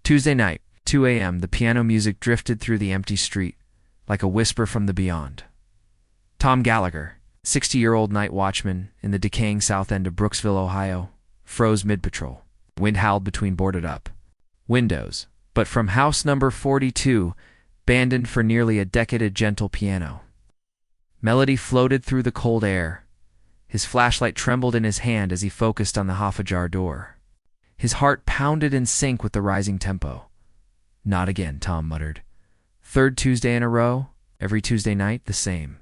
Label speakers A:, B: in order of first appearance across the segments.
A: Tuesday night, 2 a.m., the piano music drifted through the empty street, like a whisper from the beyond. Tom Gallagher, 60-year-old night watchman in the decaying south end of Brooksville, Ohio, froze mid-patrol. Wind howled between boarded-up windows, but from house number 42, abandoned for nearly a decade, a gentle piano melody floated through the cold air. His flashlight trembled in his hand as he focused on the half-ajar door. His heart pounded in sync with the rising tempo. "Not again," Tom muttered. Third Tuesday in a row, every Tuesday night the same.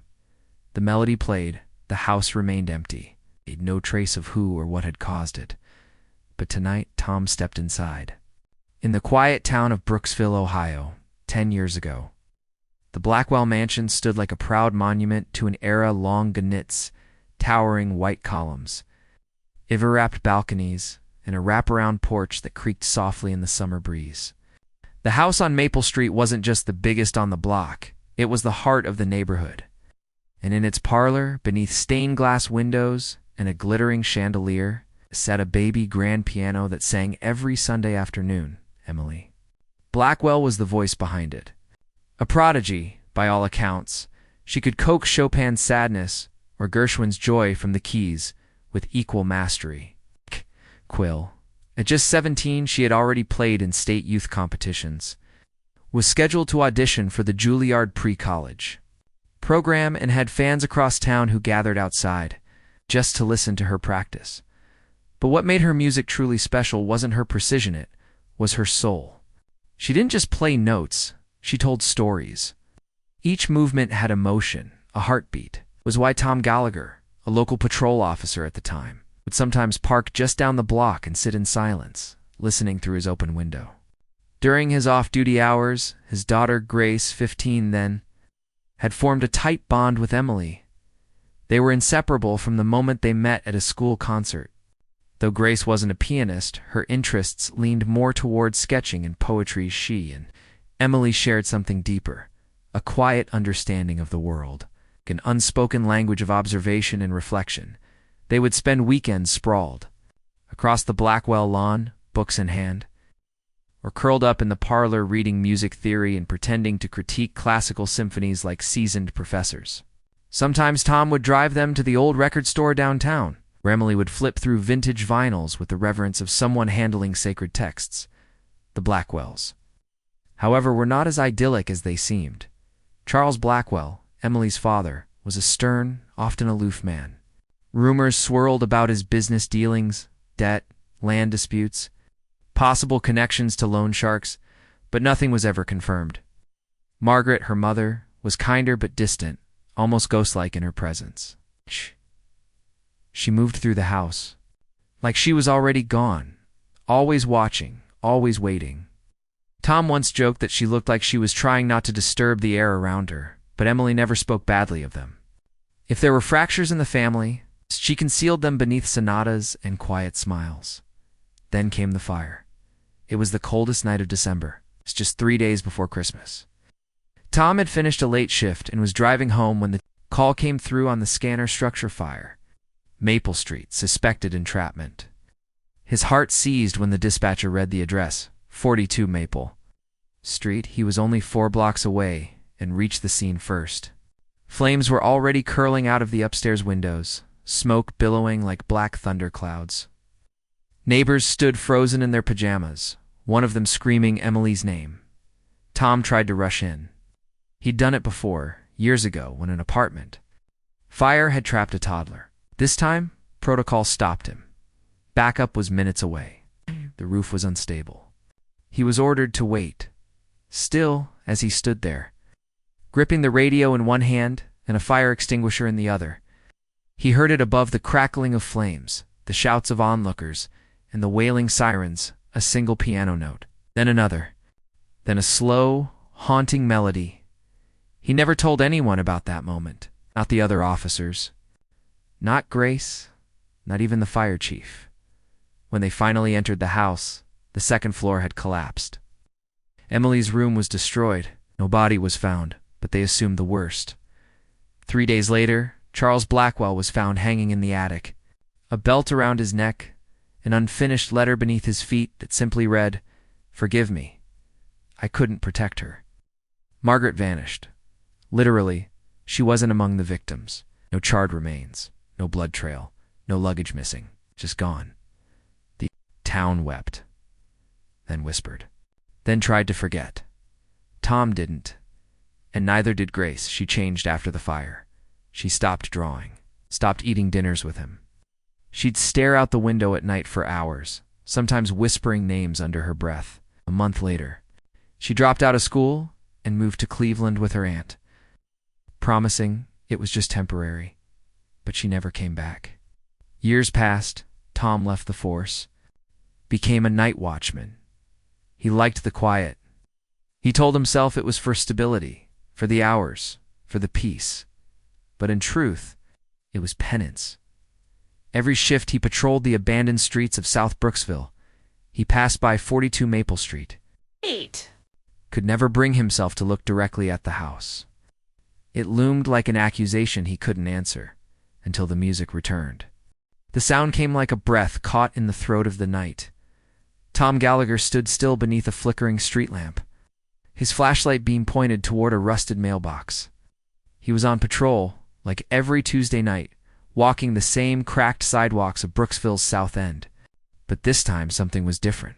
A: The melody played, the house remained empty, no trace of who or what had caused it. But tonight Tom stepped inside. In the quiet town of Brooksville, Ohio, 10 years ago, the Blackwell Mansion stood like a proud monument to an era long gone, its towering white columns, ivy-wrapped balconies, and a wraparound porch that creaked softly in the summer breeze. The house on Maple Street wasn't just the biggest on the block, it was the heart of the neighborhood. And in its parlor, beneath stained glass windows and a glittering chandelier, sat a baby grand piano that sang every Sunday afternoon. Emily Blackwell was the voice behind it. A prodigy, by all accounts, she could coax Chopin's sadness or Gershwin's joy from the keys with equal mastery. Quill. At just 17, she had already played in state youth competitions, was scheduled to audition for the Juilliard pre-college program, and had fans across town who gathered outside just to listen to her practice. But what made her music truly special wasn't her precision, it was her soul. She didn't just play notes, she told stories. Each movement had emotion, a heartbeat. It was why Tom Gallagher, a local patrol officer at the time, would sometimes park just down the block and sit in silence, listening through his open window. During his off-duty hours, his daughter Grace, 15 then, had formed a tight bond with Emily. They were inseparable from the moment they met at a school concert. Though Grace wasn't a pianist, her interests leaned more toward sketching and poetry. She and Emily shared something deeper, a quiet understanding of the world, an unspoken language of observation and reflection. They would spend weekends sprawled across the Blackwell lawn, books in hand, or curled up in the parlor reading music theory and pretending to critique classical symphonies like seasoned professors. Sometimes Tom would drive them to the old record store downtown, where Emily would flip through vintage vinyls with the reverence of someone handling sacred texts. The Blackwells, however, were not as idyllic as they seemed. Charles Blackwell, Emily's father, was a stern, often aloof man. Rumors swirled about his business dealings, debt, land disputes, possible connections to loan sharks, but nothing was ever confirmed. Margaret, her mother, was kinder but distant, almost ghost-like in her presence. She moved through the house, like she was already gone, always watching, always waiting. Tom once joked that she looked like she was trying not to disturb the air around her, but Emily never spoke badly of them. If there were fractures in the family, she concealed them beneath sonatas and quiet smiles. Then came the fire. It was the coldest night of December, just 3 days before Christmas. Tom had finished a late shift and was driving home when the call came through on the scanner: structure fire. Maple Street, suspected entrapment. His heart seized when the dispatcher read the address, 42 Maple Street. He was only 4 blocks away and reached the scene first. Flames were already curling out of the upstairs windows, smoke billowing like black thunder clouds. Neighbors stood frozen in their pajamas, one of them screaming Emily's name. Tom tried to rush in. He'd done it before, years ago, when an apartment fire had trapped a toddler. This time, protocol stopped him. Backup was minutes away. The roof was unstable. He was ordered to wait. Still, as he stood there, gripping the radio in one hand and a fire extinguisher in the other, he heard it above the crackling of flames, the shouts of onlookers, and the wailing sirens, a single piano note, then another, then a slow, haunting melody. He never told anyone about that moment, not the other officers, not Grace, not even the fire chief. When they finally entered the house, the second floor had collapsed. Emily's room was destroyed. No body was found, but they assumed the worst. 3 days later, Charles Blackwell was found hanging in the attic, a belt around his neck, an unfinished letter beneath his feet that simply read, Forgive me. I couldn't protect her." Margaret vanished. Literally, she wasn't among the victims. No charred remains, no blood trail, no luggage missing, just gone. The town wept, then whispered, then tried to forget. Tom didn't, and neither did Grace. She changed after the fire. She stopped drawing, stopped eating dinners with him. She'd stare out the window at night for hours, sometimes whispering names under her breath. A month later, she dropped out of school and moved to Cleveland with her aunt, promising it was just temporary, but she never came back. Years passed. Tom left the force, became a night watchman. He liked the quiet. He told himself it was for stability, for the hours, for the peace. But in truth, it was penance. Every shift he patrolled the abandoned streets of South Brooksville. He passed by 42 Maple Street. Could never bring himself to look directly at the house. It loomed like an accusation he couldn't answer, until the music returned. The sound came like a breath caught in the throat of the night. Tom Gallagher stood still beneath a flickering street lamp, his flashlight beam pointed toward a rusted mailbox. He was on patrol, like every Tuesday night, walking the same cracked sidewalks of Brooksville's South End. But this time something was different.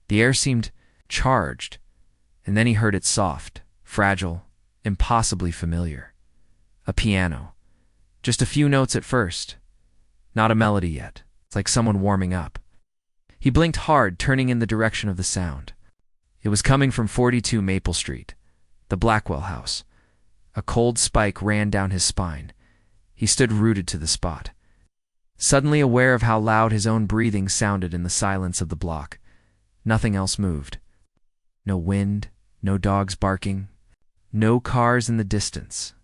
A: The air seemed charged, and then he heard it soft, fragile, impossibly familiar. A piano. Just a few notes at first. Not a melody yet. It's like someone warming up. He blinked hard, turning in the direction of the sound. It was coming from 42 Maple Street, the Blackwell house. A cold spike ran down his spine. He stood rooted to the spot, suddenly aware of how loud his own breathing sounded in the silence of the block. Nothing else moved. No wind, no dogs barking, no cars in the distance.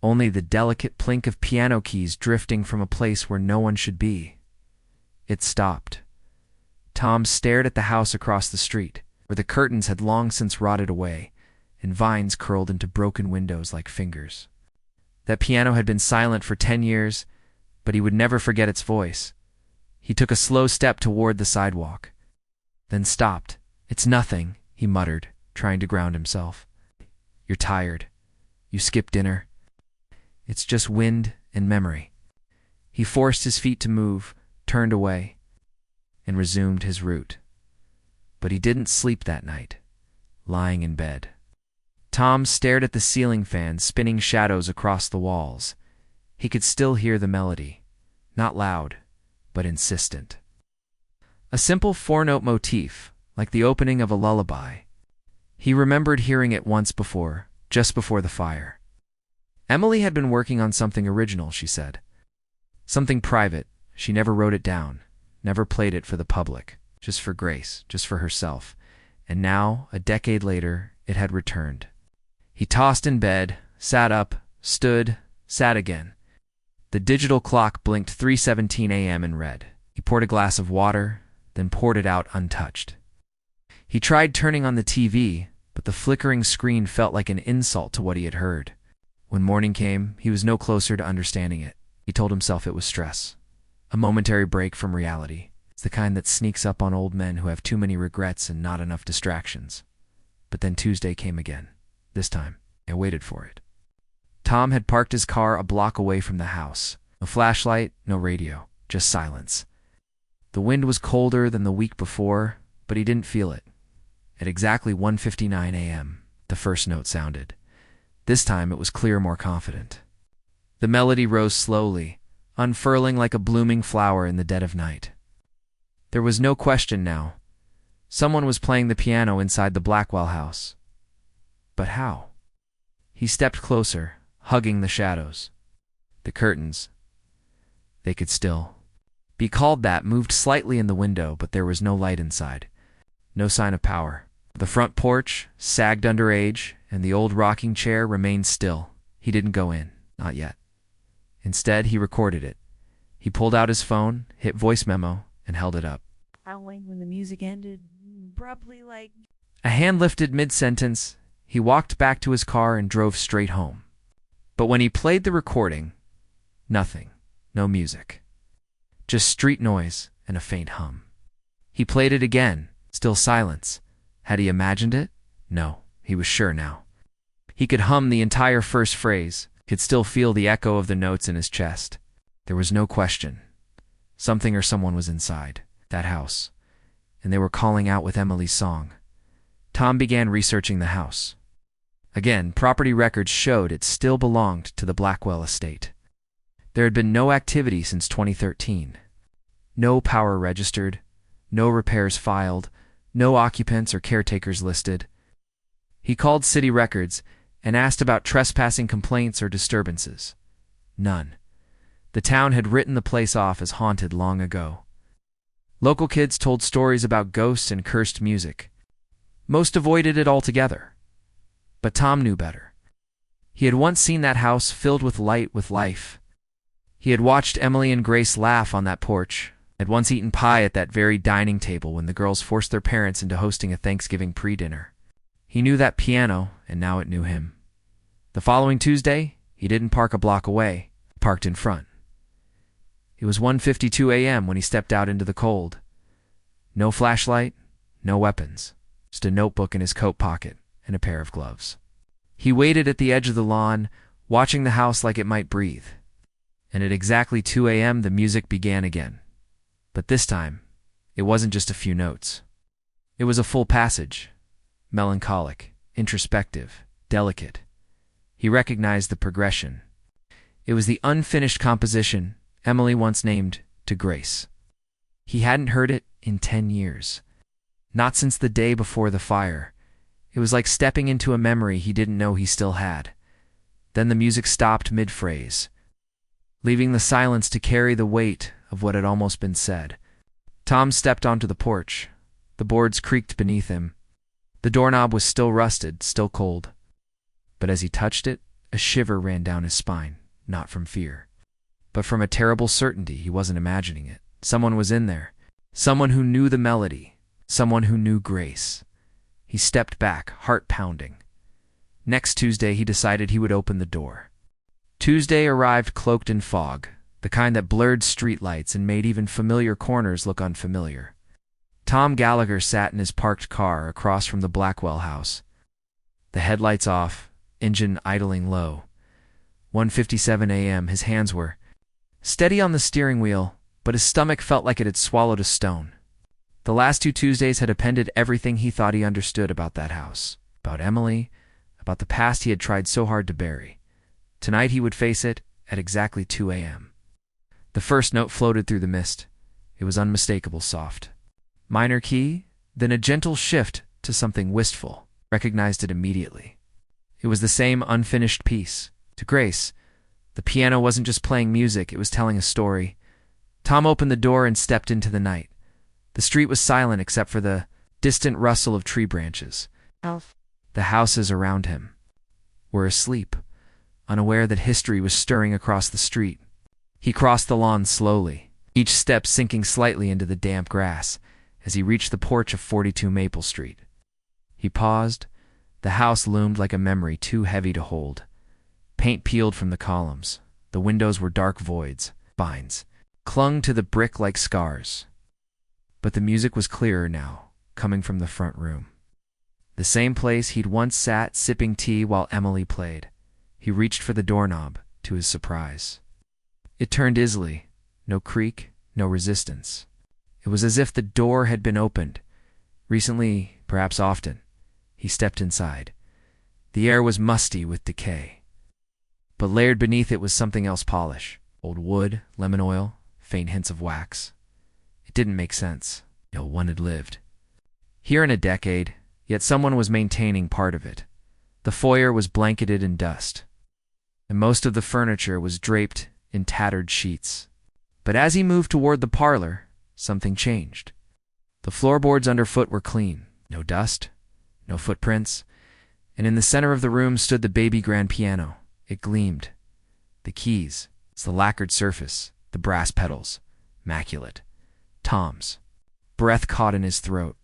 A: Only the delicate plink of piano keys drifting from a place where no one should be. It stopped. Tom stared at the house across the street, where the curtains had long since rotted away, and vines curled into broken windows like fingers. That piano had been silent for 10 years, but he would never forget its voice. He took a slow step toward the sidewalk, then stopped. "It's nothing," he muttered, trying to ground himself. "You're tired. You skipped dinner. It's just wind and memory." He forced his feet to move, turned away, and resumed his route. But he didn't sleep that night, lying in bed. Tom stared at the ceiling fan spinning shadows across the walls. He could still hear the melody, not loud, but insistent. A simple four-note motif, like the opening of a lullaby. He remembered hearing it once before, just before the fire. Emily had been working on something original, she said. Something private. She never wrote it down, never played it for the public, just for Grace, just for herself. And now, a decade later, it had returned. He tossed in bed, sat up, stood, sat again. The digital clock blinked 3:17 a.m. in red. He poured a glass of water, then poured it out untouched. He tried turning on the TV, but the flickering screen felt like an insult to what he had heard. When morning came, he was no closer to understanding it. He told himself it was stress, a momentary break from reality. It's the kind that sneaks up on old men who have too many regrets and not enough distractions. But then Tuesday came again. This time, I waited for it. Tom had parked his car a block away from the house. No flashlight, no radio, just silence. The wind was colder than the week before, but he didn't feel it. At exactly 1:59 a.m., the first note sounded. This time it was clear, more confident. The melody rose slowly, unfurling like a blooming flower in the dead of night. There was no question now. Someone was playing the piano inside the Blackwell house. But how? He stepped closer, hugging the shadows. The curtains, they could still be called that, moved slightly in the window, but there was no light inside. No sign of power. The front porch sagged under age, and the old rocking chair remained still. He didn't go in, not yet. Instead, he recorded it. He pulled out his phone, hit voice memo, and held it up.
B: Howling when the music ended, abruptly like...
A: A hand lifted mid-sentence. He walked back to his car and drove straight home. But when he played the recording, nothing, no music. Just street noise and a faint hum. He played it again, Still silence. Had he imagined it? No, he was sure now. He could hum the entire first phrase, could still feel the echo of the notes in his chest. There was no question. Something or someone was inside that house, and they were calling out with Emily's song. Tom began researching the house. Again, property records showed it still belonged to the Blackwell estate. There had been no activity since 2013. No power registered, no repairs filed, no occupants or caretakers listed. He called city records and asked about trespassing complaints or disturbances. None. The town had written the place off as haunted long ago. Local kids told stories about ghosts and cursed music. Most avoided it altogether. But Tom knew better. He had once seen that house filled with light, with life. He had watched Emily and Grace laugh on that porch, had once eaten pie at that very dining table when the girls forced their parents into hosting a Thanksgiving pre-dinner. He knew that piano, and now it knew him. The following Tuesday, he didn't park a block away, parked in front. It was 1:52 a.m. when he stepped out into the cold. No flashlight, no weapons, just a notebook in his coat pocket and a pair of gloves. He waited at the edge of the lawn, watching the house like it might breathe. And at exactly 2 a.m. the music began again. But this time, it wasn't just a few notes. It was a full passage. Melancholic, introspective, delicate. He recognized the progression. It was the unfinished composition Emily once named to Grace. He hadn't heard it in 10 years. Not since the day before the fire. It was like stepping into a memory he didn't know he still had. Then the music stopped mid-phrase, leaving the silence to carry the weight of what had almost been said. Tom stepped onto the porch. The boards creaked beneath him. The doorknob was still rusted, still cold. But as he touched it, a shiver ran down his spine, not from fear, but from a terrible certainty he wasn't imagining it. Someone was in there. Someone who knew the melody. Someone who knew Grace. He stepped back, heart pounding. Next Tuesday, he decided he would open the door. Tuesday arrived cloaked in fog, the kind that blurred streetlights and made even familiar corners look unfamiliar. Tom Gallagher sat in his parked car across from the Blackwell house. The headlights off, engine idling low. 1:57 a.m., his hands were steady on the steering wheel, but his stomach felt like it had swallowed a stone. The last 2 Tuesdays had appended everything he thought he understood about that house, about Emily, about the past he had tried so hard to bury. Tonight he would face it at exactly 2 a.m. The first note floated through the mist. It was unmistakable soft. Minor key, then a gentle shift to something wistful. Recognized it immediately. It was the same unfinished piece. To Grace, the piano wasn't just playing music, it was telling a story. Tom opened the door and stepped into the night. The street was silent except for the distant rustle of tree branches. The houses around him were asleep, unaware that history was stirring across the street. He crossed the lawn slowly, each step sinking slightly into the damp grass as he reached the porch of 42 Maple Street. He paused. The house loomed like a memory too heavy to hold. Paint peeled from the columns. The windows were dark voids. Vines clung to the brick like scars. But the music was clearer now, coming from the front room. The same place he'd once sat sipping tea while Emily played. He reached for the doorknob, to his surprise. It turned easily. No creak, no resistance. It was as if the door had been opened. Recently, perhaps often. He stepped inside. The air was musty with decay. But layered beneath it was something else polish. Old wood, lemon oil, faint hints of wax. It didn't make sense. No one had lived here in a decade, yet someone was maintaining part of it. The foyer was blanketed in dust, and most of the furniture was draped in tattered sheets. But as he moved toward the parlor, something changed. The floorboards underfoot were clean. No dust, no footprints, and in the center of the room stood the baby grand piano. It gleamed. The keys, the lacquered surface, the brass pedals, immaculate. Tom's breath caught in his throat.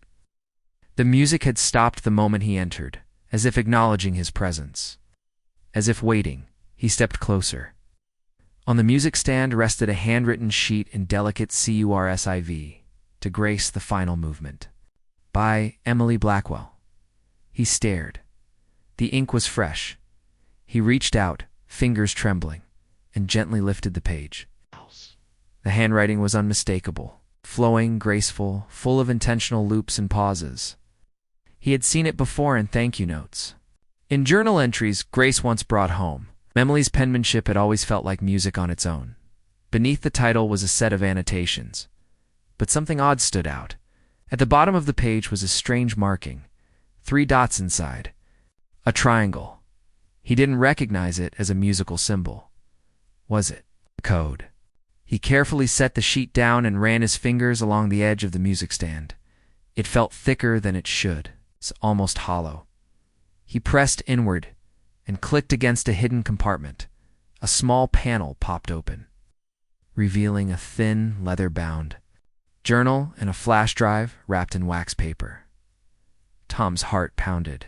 A: The music had stopped the moment he entered, as if acknowledging his presence. As if waiting, he stepped closer. On the music stand rested a handwritten sheet in delicate cursive to grace the final movement. by Emily Blackwell. He stared. The ink was fresh. He reached out, fingers trembling, and gently lifted the page. The handwriting was unmistakable, flowing, graceful, full of intentional loops and pauses. He had seen it before in thank you notes. In journal entries Grace once brought home, Emily's penmanship had always felt like music on its own. Beneath the title was a set of annotations. But something odd stood out. At the bottom of the page was a strange marking, 3 dots inside. A triangle. He didn't recognize it as a musical symbol. Was it a code? He carefully set the sheet down and ran his fingers along the edge of the music stand. It felt thicker than it should, almost hollow. He pressed inward and clicked against a hidden compartment. A small panel popped open, revealing a thin, leather-bound journal and a flash drive wrapped in wax paper. Tom's heart pounded.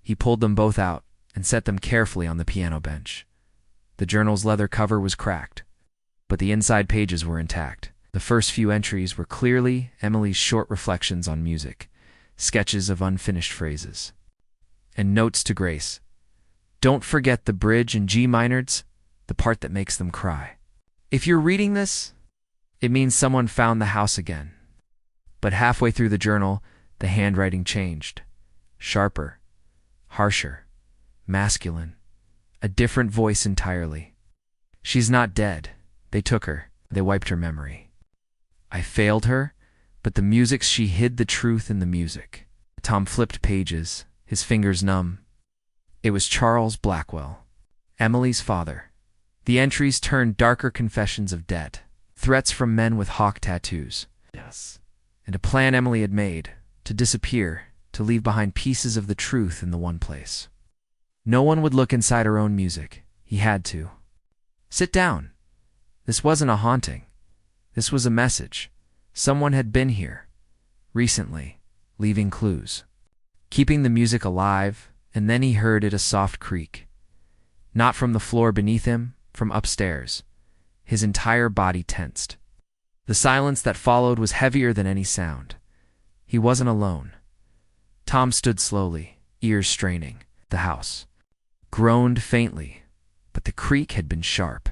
A: He pulled them both out and set them carefully on the piano bench. The journal's leather cover was cracked, but the inside pages were intact. The first few entries were clearly Emily's short reflections on music, sketches of unfinished phrases, and notes to Grace. Don't forget the bridge in G minors, the part that makes them cry. If you're reading this, it means someone found the house again. But halfway through the journal, the handwriting changed. Sharper, harsher, masculine, a different voice entirely. She's not dead. They took her. They wiped her memory. I failed her, but the music, she hid the truth in the music. Tom flipped pages, his fingers numb. It was Charles Blackwell, Emily's father. The entries turned darker confessions of debt, threats from men with hawk tattoos. Yes. And a plan Emily had made, to disappear, to leave behind pieces of the truth in the one place. No one would look inside her own music. He had to. Sit down. This wasn't a haunting. This was a message. Someone had been here, recently, leaving clues, keeping the music alive, and then he heard it, a soft creak. Not from the floor beneath him, from upstairs. His entire body tensed. The silence that followed was heavier than any sound. He wasn't alone. Tom stood slowly, ears straining. The house groaned faintly, but the creak had been sharp,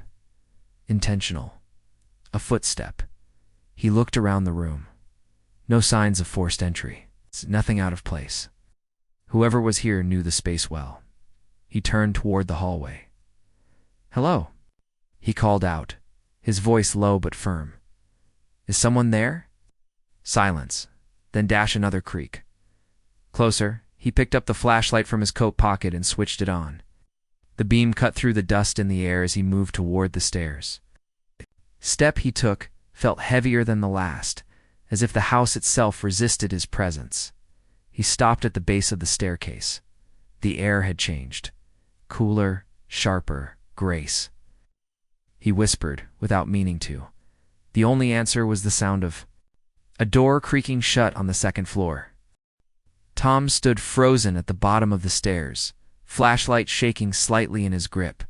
A: intentional. A footstep. He looked around the room. No signs of forced entry. Nothing out of place. Whoever was here knew the space well. He turned toward the hallway. Hello, he called out, his voice low but firm. Is someone there? Silence, then another creak. Closer, he picked up the flashlight from his coat pocket and switched it on. The beam cut through the dust in the air as he moved toward the stairs. Step he took felt heavier than the last, as if the house itself resisted his presence. He stopped at the base of the staircase. The air had changed. Cooler, sharper, Grace. He whispered, without meaning to. The only answer was the sound of a door creaking shut on the second floor. Tom stood frozen at the bottom of the stairs, flashlight shaking slightly in his grip.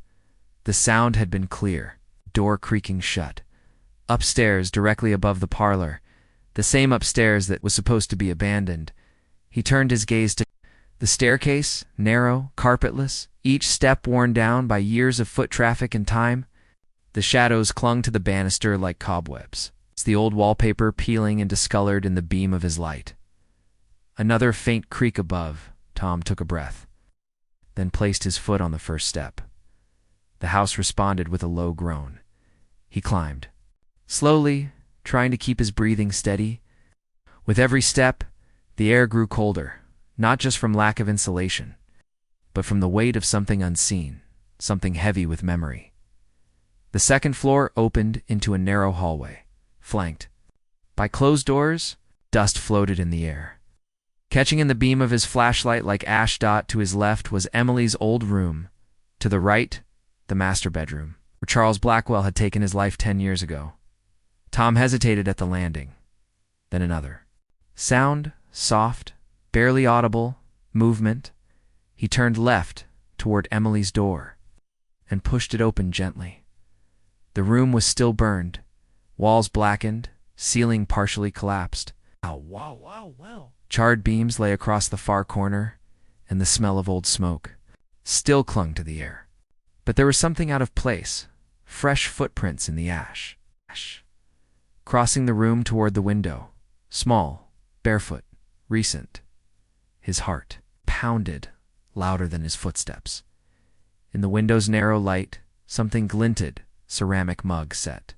A: The sound had been clear, door creaking shut. Upstairs, directly above the parlor, the same upstairs that was supposed to be abandoned. He turned his gaze to the staircase, narrow, carpetless, each step worn down by years of foot traffic and time. The shadows clung to the banister like cobwebs, the old wallpaper peeling and discolored in the beam of his light. Another faint creak above. Tom took a breath, then placed his foot on the first step. The house responded with a low groan. He climbed, slowly, trying to keep his breathing steady. With every step, the air grew colder, not just from lack of insulation, but from the weight of something unseen, something heavy with memory. The second floor opened into a narrow hallway, flanked by closed doors. Dust floated in the air. Catching in the beam of his flashlight like ash dot, to his left was Emily's old room. To the right, the master bedroom, where Charles Blackwell had taken his life 10 years ago. Tom hesitated at the landing. Then another sound, soft, barely audible, movement. He turned left toward Emily's door and pushed it open gently. The room was still burned, walls blackened, ceiling partially collapsed. Wow. Charred beams lay across the far corner, and the smell of old smoke still clung to the air. But there was something out of place, fresh footprints in the ash. Crossing the room toward the window, small, barefoot, recent. His heart pounded louder than his footsteps. In the window's narrow light, something glinted, ceramic mug set.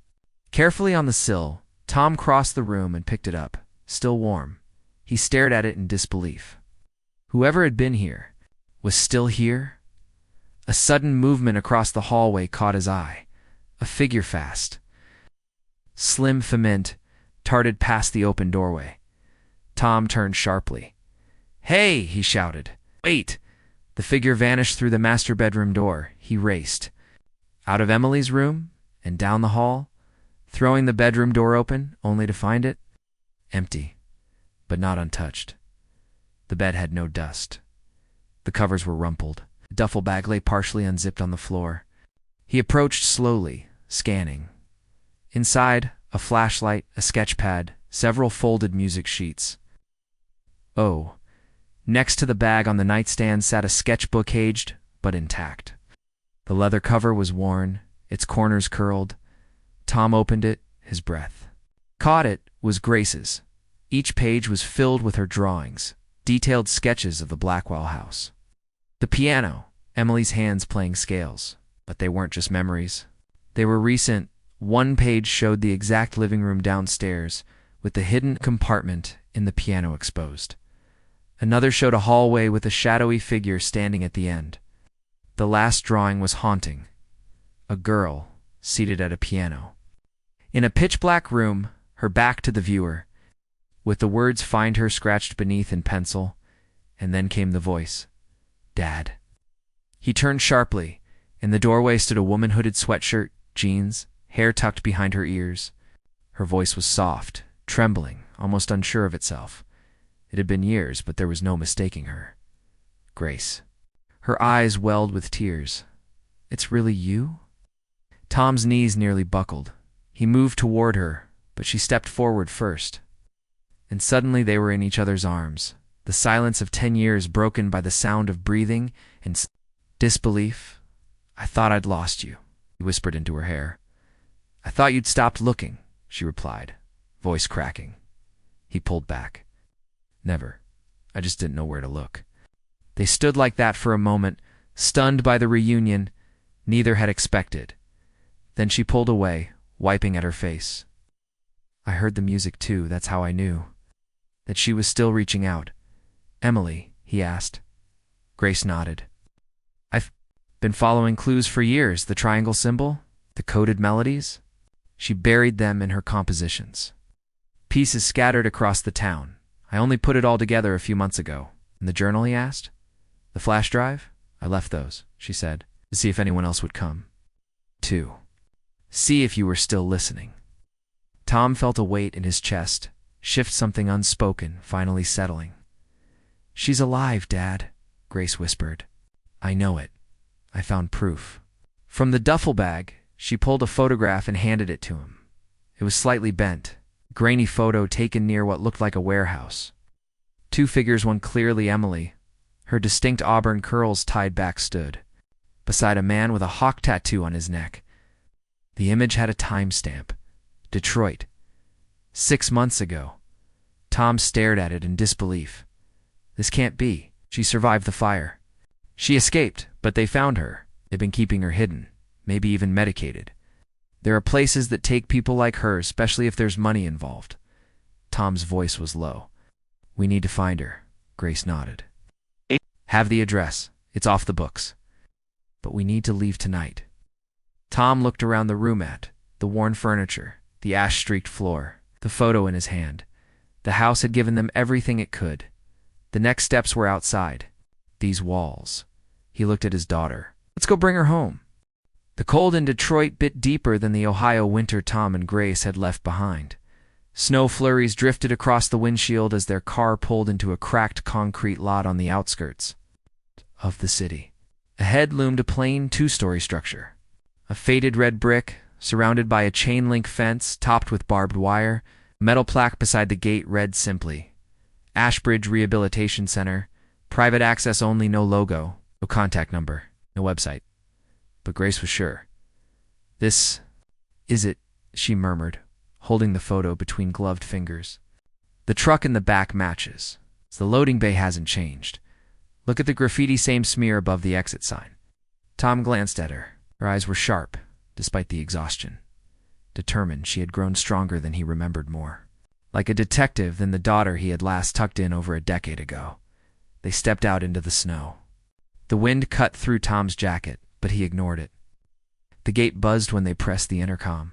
A: Carefully on the sill, Tom crossed the room and picked it up, still warm. He stared at it in disbelief. Whoever had been here was still here? A sudden movement across the hallway caught his eye. A figure fast, slim, feminine, darted past the open doorway. Tom turned sharply. "Hey!" he shouted. "Wait!" The figure vanished through the master bedroom door. He raced out of Emily's room and down the hall, throwing the bedroom door open, only to find it empty, but not untouched. The bed had no dust. The covers were rumpled. The duffel bag lay partially unzipped on the floor. He approached slowly, scanning. Inside, a flashlight, a sketch pad, several folded music sheets. Oh, next to the bag on the nightstand sat a sketchbook, aged but intact. The leather cover was worn, its corners curled. Tom opened it, his breath caught. It was Grace's. Each page was filled with her drawings, detailed sketches of the Blackwell house. The piano, Emily's hands playing scales. But they weren't just memories. They were recent. One page showed the exact living room downstairs, with the hidden compartment in the piano exposed. Another showed a hallway with a shadowy figure standing at the end. The last drawing was haunting. A girl seated at a piano. In a pitch-black room, her back to the viewer, with the words "Find her" scratched beneath in pencil, and then came the voice. "Dad." He turned sharply. In the doorway stood a woman, hooded sweatshirt, jeans, hair tucked behind her ears. Her voice was soft, trembling, almost unsure of itself. It had been years, but there was no mistaking her. Grace. Her eyes welled with tears. "It's really you?" Tom's knees nearly buckled. He moved toward her, but she stepped forward first. And suddenly they were in each other's arms, the silence of 10 years broken by the sound of breathing and disbelief. "I thought I'd lost you," he whispered into her hair. "I thought you'd stopped looking," she replied, voice cracking. He pulled back. "Never. I just didn't know where to look." They stood like that for a moment, stunned by the reunion neither had expected. Then she pulled away, wiping at her face. "I heard the music too. That's how I knew that she was still reaching out." "Emily?" he asked. Grace nodded. "I've been following clues for years, the triangle symbol, the coded melodies." She buried them in her compositions. "Pieces scattered across the town. I only put it all together a few months ago." "And the journal?" he asked. "The flash drive? I left those," she said, "to see if anyone else would come. To see if you were still listening." Tom felt a weight in his chest, shift, something unspoken, finally settling. "She's alive, Dad," Grace whispered. "I know it. I found proof." From the duffel bag, she pulled a photograph and handed it to him. It was slightly bent, grainy photo taken near what looked like a warehouse. Two figures, one clearly Emily. Her distinct auburn curls tied back stood beside a man with a hawk tattoo on his neck. The image had a timestamp. Detroit. 6 months ago. Tom stared at it in disbelief. This can't be. She survived the fire. She escaped, but they found her. They've been keeping her hidden, maybe even medicated. There are places that take people like her, especially if there's money involved. Tom's voice was low. "We need to find her," Grace nodded. "Have the address. It's off the books. But we need to leave tonight." Tom looked around the room at the worn furniture, the ash-streaked floor, the photo in his hand. The house had given them everything it could. The next steps were outside. These walls. He looked at his daughter. "Let's go bring her home." The cold in Detroit bit deeper than the Ohio winter Tom and Grace had left behind. Snow flurries drifted across the windshield as their car pulled into a cracked concrete lot on the outskirts of the city. Ahead loomed a plain 2-story structure. A faded red brick, surrounded by a chain-link fence topped with barbed wire, A metal plaque beside the gate read simply, Ashbridge Rehabilitation Center, private access only, no logo, no contact number, no website. But Grace was sure. This is it, she murmured, holding the photo between gloved fingers. The truck in the back matches. The loading bay hasn't changed. Look at the graffiti, same smear above the exit sign. Tom glanced at her. Her eyes were sharp, despite the exhaustion. Determined, she had grown stronger than he remembered more. Like a detective than the daughter he had last tucked in over a decade ago. They stepped out into the snow. The wind cut through Tom's jacket, but he ignored it. The gate buzzed when they pressed the intercom.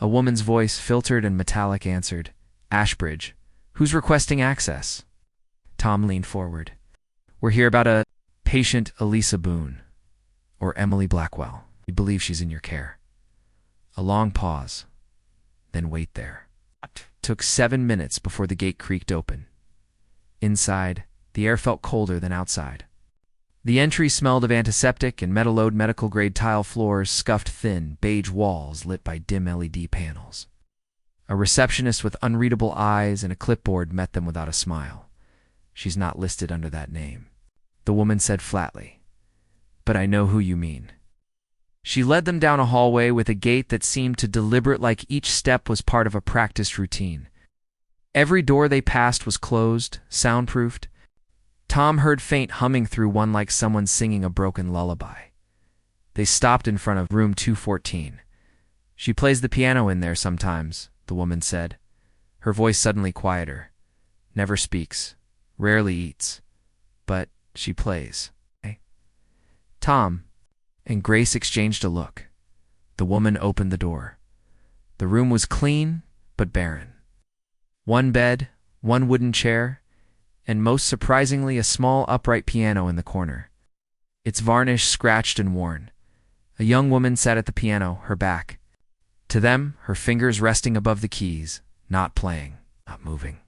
A: A woman's voice, filtered and metallic, answered, Ashbridge. Who's requesting access? Tom leaned forward. We're here about a patient, Elisa Boone, or Emily Blackwell. We believe she's in your care. A long pause, then wait there. It took 7 minutes before the gate creaked open. Inside, the air felt colder than outside. The entry smelled of antiseptic and metal-load medical-grade tile floors, scuffed thin, beige walls lit by dim LED panels. A receptionist with unreadable eyes and a clipboard met them without a smile. She's not listed under that name. The woman said flatly, But I know who you mean. She led them down a hallway with a gate that seemed to deliberate, like each step was part of a practiced routine. Every door they passed was closed, soundproofed. Tom heard faint humming through one, like someone singing a broken lullaby. They stopped in front of room 214. She plays the piano in there sometimes, the woman said, her voice suddenly quieter. Never speaks, rarely eats, but she plays. Tom and Grace exchanged a look. The woman opened the door. The room was clean, but barren. One bed, one wooden chair, and most surprisingly, a small upright piano in the corner. Its varnish scratched and worn. A young woman sat at the piano, her back to them, her fingers resting above the keys, not playing, not moving,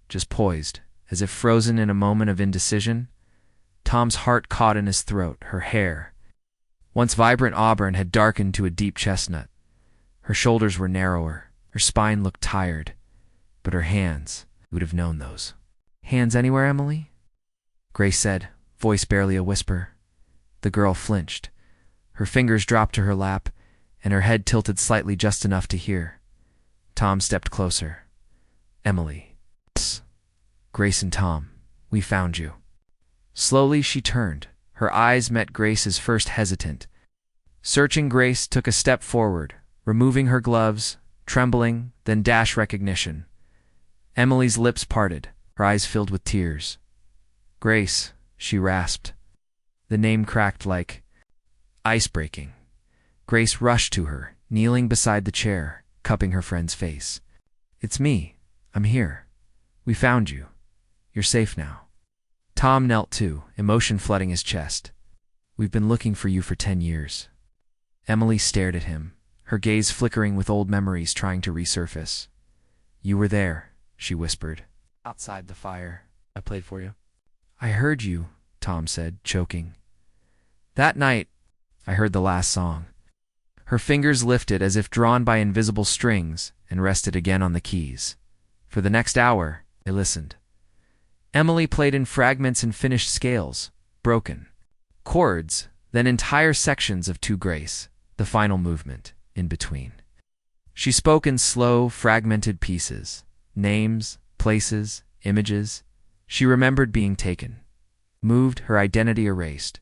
A: just poised, as if frozen in a moment of indecision. Tom's heart caught in his throat. Her hair, once vibrant auburn, had darkened to a deep chestnut. Her shoulders were narrower, her spine looked tired, but her hands, you would have known those. Hands anywhere, Emily? Grace said, voice barely a whisper. The girl flinched. Her fingers dropped to her lap, and her head tilted slightly just enough to hear. Tom stepped closer. Emily. Grace and Tom, we found you. Slowly she turned. Her eyes met Grace's, first hesitant. Searching, Grace took a step forward, removing her gloves, trembling, then dash recognition. Emily's lips parted, her eyes filled with tears. Grace, she rasped. The name cracked like ice breaking. Grace rushed to her, kneeling beside the chair, cupping her friend's face. It's me. I'm here. We found you. You're safe now. Tom knelt too, emotion flooding his chest. We've been looking for you for 10 years. Emily stared at him, her gaze flickering with old memories trying to resurface. You were there, she whispered. Outside the fire. I played for you. I heard you, Tom said, choking. That night, I heard the last song. Her fingers lifted as if drawn by invisible strings and rested again on the keys. For the next hour, they listened. Emily played in fragments and finished scales, broken. Chords, then entire sections of To Grace, the final movement, in between. She spoke in slow, fragmented pieces. Names, places, images. She remembered being taken. Moved, her identity erased.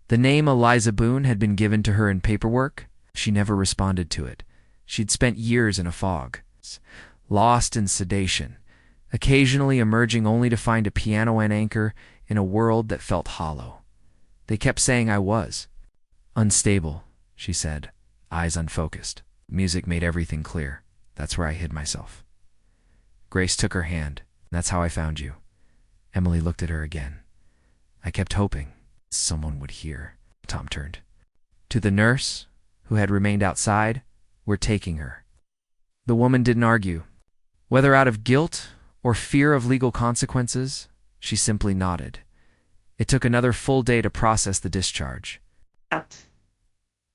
A: The name Eliza Boone had been given to her in paperwork. She never responded to it. She'd spent years in a fog, lost in sedation, occasionally emerging only to find a piano and anchor in a world that felt hollow. They kept saying I was unstable, she said, eyes unfocused. Music made everything clear. That's where I hid myself. Grace took her hand. That's how I found you. Emily looked at her again. I kept hoping someone would hear. Tom turned. To the nurse, who had remained outside, we're taking her. The woman didn't argue. Whether out of guilt or fear of legal consequences, she simply nodded. It took another full day to process the discharge.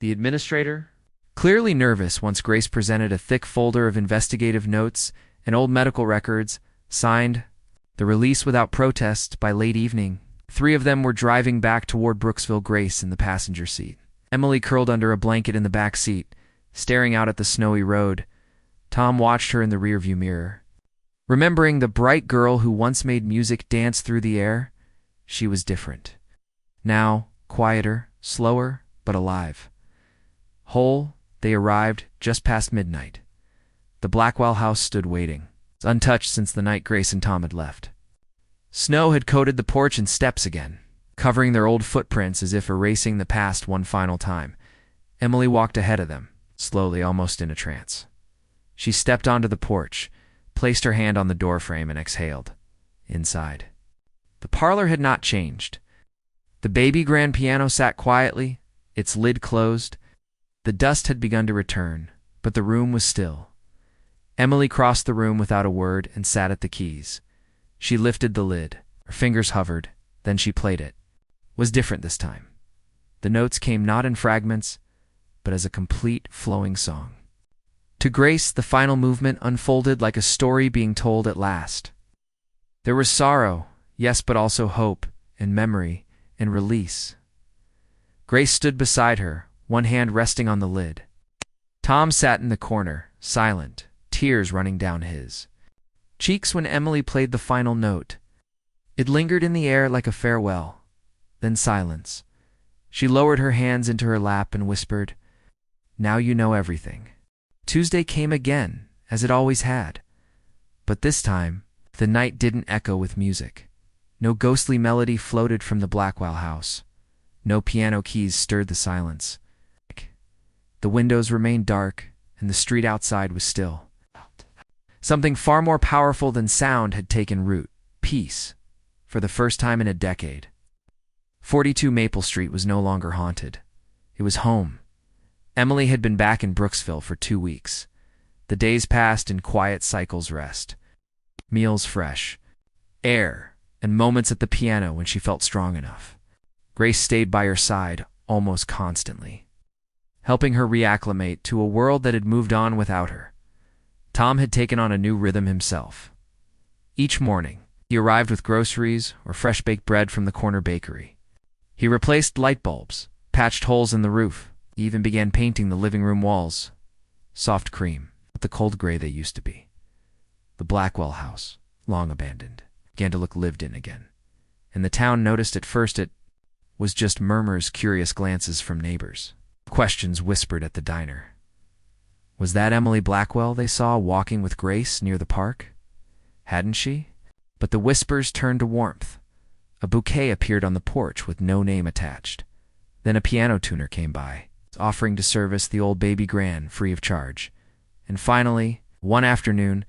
A: The administrator, clearly nervous once Grace presented a thick folder of investigative notes and old medical records, signed the release without protest. By late evening, 3 of them were driving back toward Brooksville, Grace in the passenger seat. Emily curled under a blanket in the back seat, staring out at the snowy road. Tom watched her in the rearview mirror. Remembering the bright girl who once made music dance through the air, she was different. Now, quieter, slower, but alive. Whole, they arrived just past midnight. The Blackwell house stood waiting, untouched since the night Grace and Tom had left. Snow had coated the porch and steps again, covering their old footprints as if erasing the past one final time. Emily walked ahead of them, slowly, almost in a trance. She stepped onto the porch, placed her hand on the doorframe, and exhaled. Inside. The parlor had not changed. The baby grand piano sat quietly, its lid closed. The dust had begun to return, but the room was still. Emily crossed the room without a word and sat at the keys. She lifted the lid. Her fingers hovered. Then she played it. It was different this time. The notes came not in fragments, but as a complete, flowing song. To Grace, the final movement unfolded like a story being told at last. There was sorrow, yes, but also hope, and memory, and release. Grace stood beside her, one hand resting on the lid. Tom sat in the corner, silent, tears running down his cheeks when Emily played the final note. It lingered in the air like a farewell, then silence. She lowered her hands into her lap and whispered, "Now you know everything." Tuesday came again, as it always had. But this time, the night didn't echo with music. No ghostly melody floated from the Blackwell house. No piano keys stirred the silence. The windows remained dark, and the street outside was still. Something far more powerful than sound had taken root: peace, for the first time in a decade. 42 Maple Street was no longer haunted. It was home. Emily had been back in Brooksville for 2 weeks. The days passed in quiet cycles rest. Meals fresh, air, and moments at the piano when she felt strong enough. Grace stayed by her side almost constantly, helping her reacclimate to a world that had moved on without her. Tom had taken on a new rhythm himself. Each morning, he arrived with groceries or fresh-baked bread from the corner bakery. He replaced light bulbs, patched holes in the roof. He even began painting the living room walls. Soft cream, not the cold gray they used to be. The Blackwell house, long abandoned, began to look lived in again. And the town noticed at first it was just murmurs, curious glances from neighbors, questions whispered at the diner. Was that Emily Blackwell they saw walking with Grace near the park? Hadn't she? But the whispers turned to warmth. A bouquet appeared on the porch with no name attached. Then a piano tuner came by, offering to service the old baby gran free of charge. And finally, one afternoon,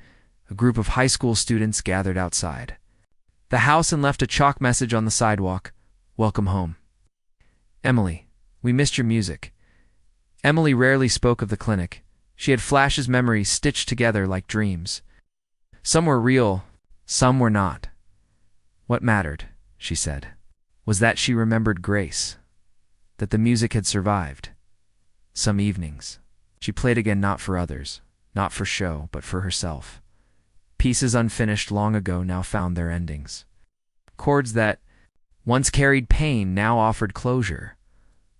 A: a group of high school students gathered outside the house and left a chalk message on the sidewalk: "Welcome home. Emily, we missed your music." Emily rarely spoke of the clinic. She had flashes, memories stitched together like dreams. Some were real, some were not. What mattered, she said, was that she remembered Grace, that the music had survived. Some evenings, she played again, not for others, not for show, but for herself. Pieces unfinished long ago now found their endings. Chords that once carried pain now offered closure.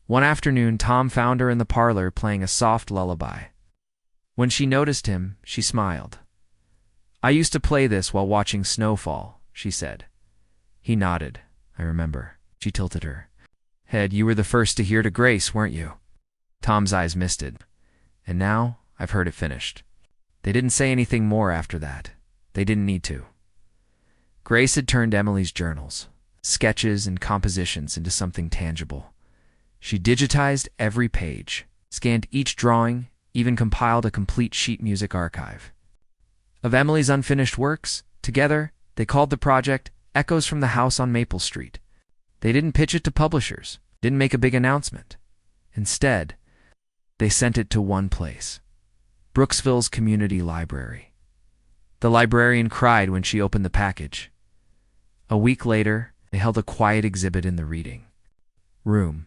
A: One afternoon, Tom found her in the parlor playing a soft lullaby. When she noticed him, she smiled. "I used to play this while watching snowfall," she said. He nodded. "I remember." She tilted her head. "You were the first to hear to Grace, weren't you?" Tom's eyes misted. "And now I've heard it finished." They didn't say anything more after that. They didn't need to. Grace had turned Emily's journals, sketches and compositions into something tangible. She digitized every page, scanned each drawing, even compiled a complete sheet music archive of Emily's unfinished works. Together, they called the project Echoes from the House on Maple Street. They didn't pitch it to publishers, didn't make a big announcement. Instead, they sent it to one place: Brooksville's community library. The librarian cried when she opened the package. A week later, they held a quiet exhibit in the reading room.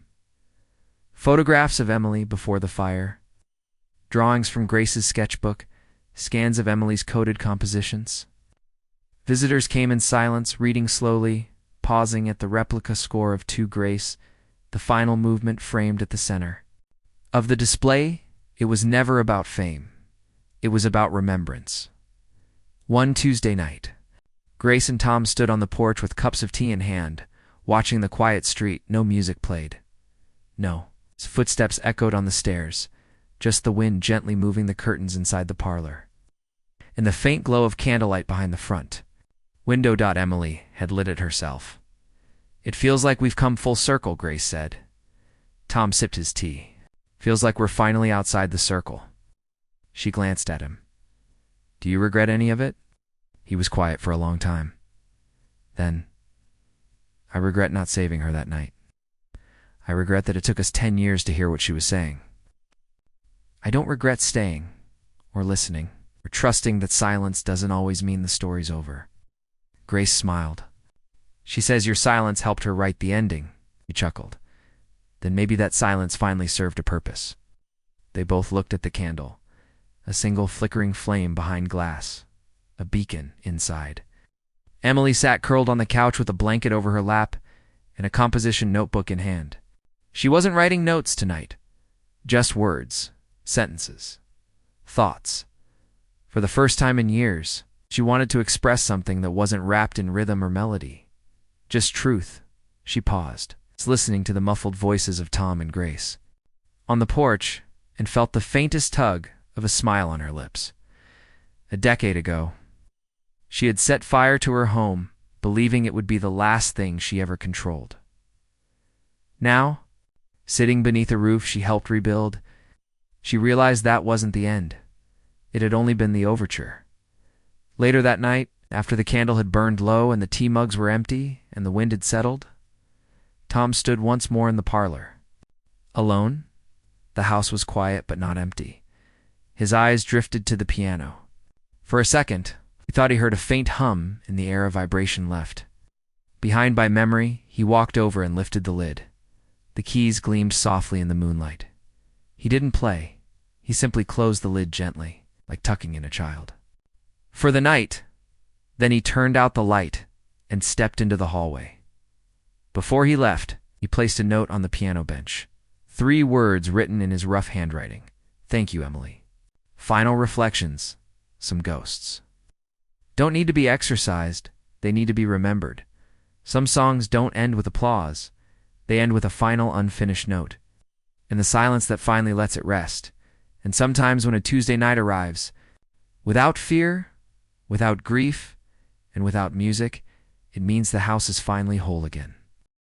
A: Photographs of Emily before the fire, drawings from Grace's sketchbook, scans of Emily's coded compositions. Visitors came in silence, reading slowly, pausing at the replica score of To Grace, the final movement framed at the center. Of the display, it was never about fame. It was about remembrance. One Tuesday night, Grace and Tom stood on the porch with cups of tea in hand, watching the quiet street. No music played. No. Footsteps echoed on the stairs, just the wind gently moving the curtains inside the parlor. In the faint glow of candlelight behind the front window, Emily had lit it herself. "It feels like we've come full circle," Grace said. Tom sipped his tea. "Feels like we're finally outside the circle." She glanced at him. "Do you regret any of it?" He was quiet for a long time. Then, "I regret not saving her that night. I regret that it took us 10 years to hear what she was saying. I don't regret staying, or listening, or trusting that silence doesn't always mean the story's over." Grace smiled. "She says your silence helped her write the ending," he chuckled. "Then maybe that silence finally served a purpose." They both looked at the candle, a single flickering flame behind glass, a beacon inside. Emily sat curled on the couch with a blanket over her lap and a composition notebook in hand. She wasn't writing notes tonight, just words, sentences, thoughts. For the first time in years, she wanted to express something that wasn't wrapped in rhythm or melody. Just truth. She paused, listening to the muffled voices of Tom and Grace on the porch, and felt the faintest tug of a smile on her lips. A decade ago, she had set fire to her home, believing it would be the last thing she ever controlled. Now, sitting beneath a roof she helped rebuild, she realized that wasn't the end. It had only been the overture. Later that night, after the candle had burned low and the tea mugs were empty and the wind had settled, Tom stood once more in the parlor. Alone, the house was quiet but not empty. His eyes drifted to the piano. For a second, he thought he heard a faint hum in the air. A vibration left. Behind by memory, he walked over and lifted the lid. The keys gleamed softly in the moonlight. He didn't play. He simply closed the lid gently, like tucking in a child. For the night, then he turned out the light and stepped into the hallway. Before he left, he placed a note on the piano bench. 3 words written in his rough handwriting. "Thank you, Emily. Final reflections, some ghosts." Don't need to be exercised, they need to be remembered. Some songs don't end with applause. They end with a final unfinished note, in the silence that finally lets it rest. And sometimes when a Tuesday night arrives, without fear, without grief, and without music, it means the house is finally whole again.